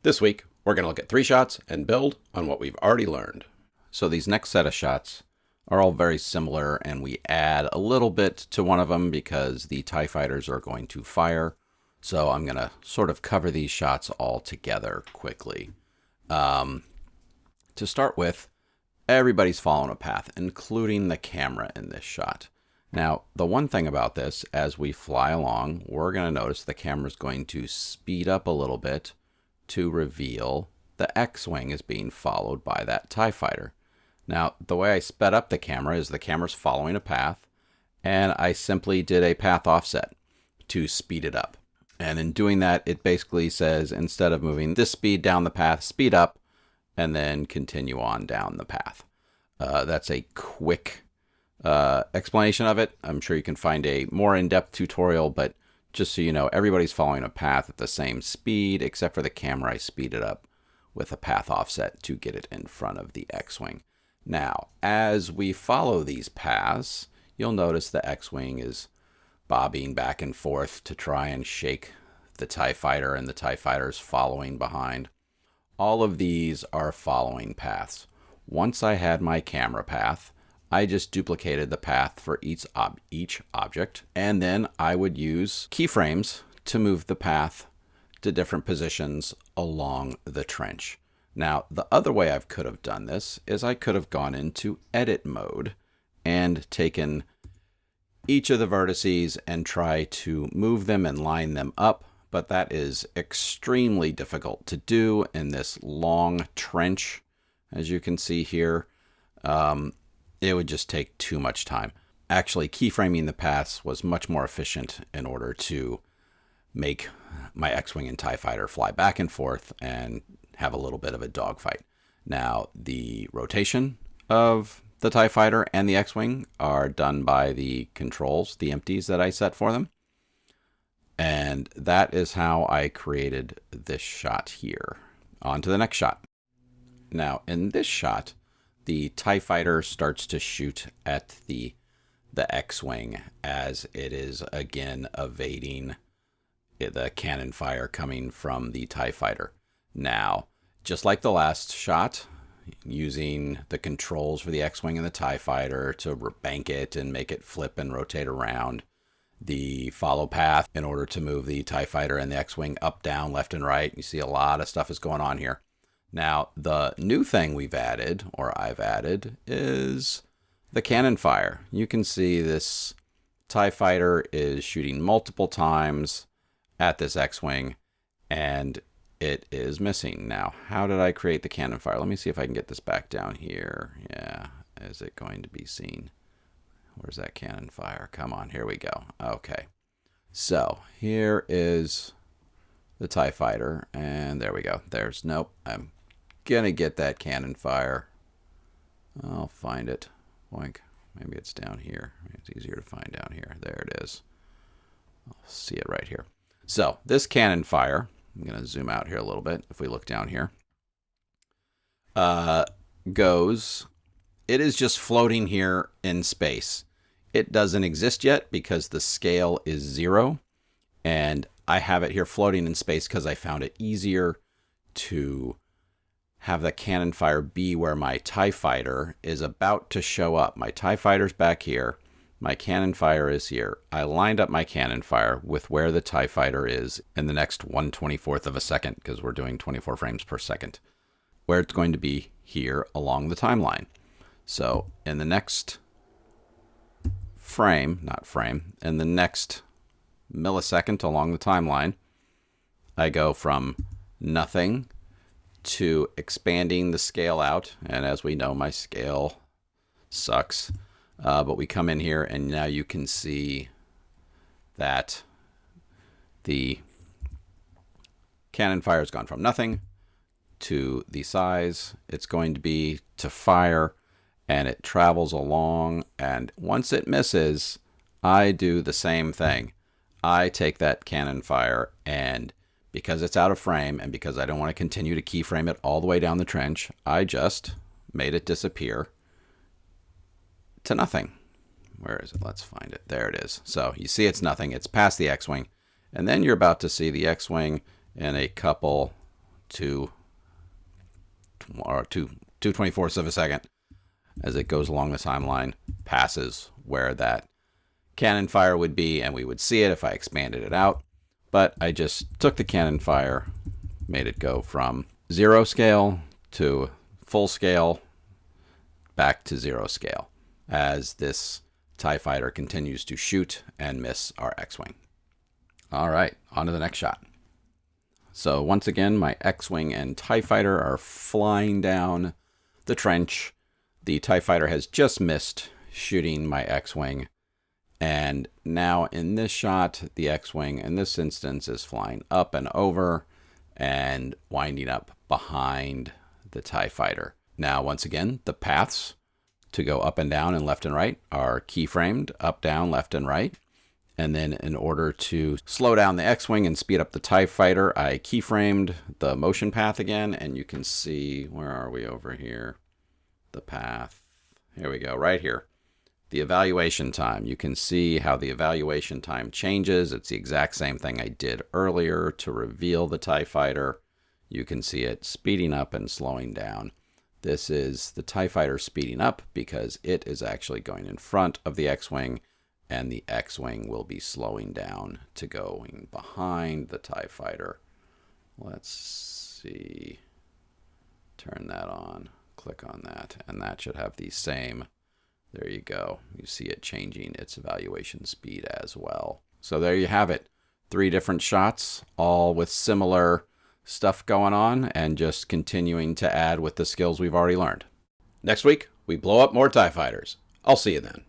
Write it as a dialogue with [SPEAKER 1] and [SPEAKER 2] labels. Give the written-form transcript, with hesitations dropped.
[SPEAKER 1] This week, we're going to look at 3 shots and build on what we've already learned. So these next set of shots are all very similar, and we add a little bit to one of them because the TIE fighters are going to fire. So I'm going to sort of cover these shots all together quickly. To start with, everybody's following a path, including the camera in this shot. Now, the one thing about this, as we fly along, we're going to notice the camera's going to speed up a little bit to reveal the X-Wing is being followed by that TIE fighter. Now, the way I sped up the camera is the camera's following a path, and I simply did a path offset to speed it up. And in doing that, it basically says, instead of moving this speed down the path, speed up, and then continue on down the path. That's a quick explanation of it. I'm sure you can find a more in-depth tutorial, but just so you know, everybody's following a path at the same speed, except for the camera. I speed it up with a path offset to get it in front of the X-Wing. Now, as we follow these paths, you'll notice the X-Wing is bobbing back and forth to try and shake the TIE fighter, and the TIE fighter is following behind. All of these are following paths. Once I had my camera path, I just duplicated the path for each object, and then I would use keyframes to move the path to different positions along the trench. Now, the other way I could have done this is I could have gone into edit mode and taken each of the vertices and try to move them and line them up, but that is extremely difficult to do in this long trench. As you can see here, it would just take too much time. Actually, keyframing the paths was much more efficient in order to make my X-Wing and TIE fighter fly back and forth and have a little bit of a dogfight. Now, the rotation of the TIE fighter and the X-Wing are done by the controls, the empties that I set for them. And that is how I created this shot here. On to the next shot. Now, in this shot, the TIE fighter starts to shoot at the X-Wing as it is again evading the cannon fire coming from the TIE fighter. Now, just like the last shot, using the controls for the X-Wing and the TIE fighter to bank it and make it flip and rotate around, the follow path in order to move the TIE fighter and the X-Wing up, down, left, and right. You see a lot of stuff is going on here. Now, the new thing we've added, or I've added, is the cannon fire. You can see this TIE fighter is shooting multiple times at this X-Wing, and it is missing. Now, how did I create the cannon fire? Let me see if I can get this back down here. Yeah, is it going to be seen? Where's that cannon fire? Come on, here we go. Okay, so here is the TIE fighter, and there we go. Nope, I'm gonna get that cannon fire. I'll find it. Boink. Maybe it's down here. It's easier to find down here. There it is. I'll see it right here. So this cannon fire, I'm gonna zoom out here a little bit. If we look down here, it is just floating here in space. It doesn't exist yet because the scale is 0, and I have it here floating in space because I found it easier to have the cannon fire be where my TIE fighter is about to show up. My TIE fighter's back here. My cannon fire is here. I lined up my cannon fire with where the TIE fighter is in the next 1/24th of a second, because we're doing 24 frames per second, where it's going to be here along the timeline. So in the next in the next millisecond along the timeline, I go from nothing to expanding the scale out, and as we know, my scale sucks, but we come in here and now you can see that the cannon fire has gone from nothing to the size it's going to be to fire, and it travels along, and once it misses, I do the same thing. I take that cannon fire, and because it's out of frame and because I don't want to continue to keyframe it all the way down the trench, I just made it disappear to nothing. Where is it? Let's find it. There it is. So you see it's nothing. It's past the X-Wing. And then you're about to see the X-Wing in a couple 2/24 of a second as it goes along the timeline, passes where that cannon fire would be, and we would see it if I expanded it out. But I just took the cannon fire, made it go from 0 scale to full scale, back to 0 scale, as this TIE fighter continues to shoot and miss our X-Wing. All right, on to the next shot. So once again, my X-Wing and TIE fighter are flying down the trench. The TIE fighter has just missed shooting my X-Wing. And now in this shot, the X-Wing in this instance is flying up and over and winding up behind the TIE fighter. Now, once again, the paths to go up and down and left and right are keyframed, up, down, left, and right. And then in order to slow down the X-Wing and speed up the TIE fighter, I keyframed the motion path again. And you can see, where are we over here? The path. Here we go, right here. The evaluation time. You can see how the evaluation time changes. It's the exact same thing I did earlier to reveal the TIE fighter. You can see it speeding up and slowing down. This is the TIE fighter speeding up because it is actually going in front of the X-Wing, and the X-Wing will be slowing down to going behind the TIE fighter. Let's see. Turn that on. Click on that, and that should have the same. There you go. You see it changing its evaluation speed as well. So there you have it. 3 different shots, all with similar stuff going on, and just continuing to add with the skills we've already learned. Next week, we blow up more TIE fighters. I'll see you then.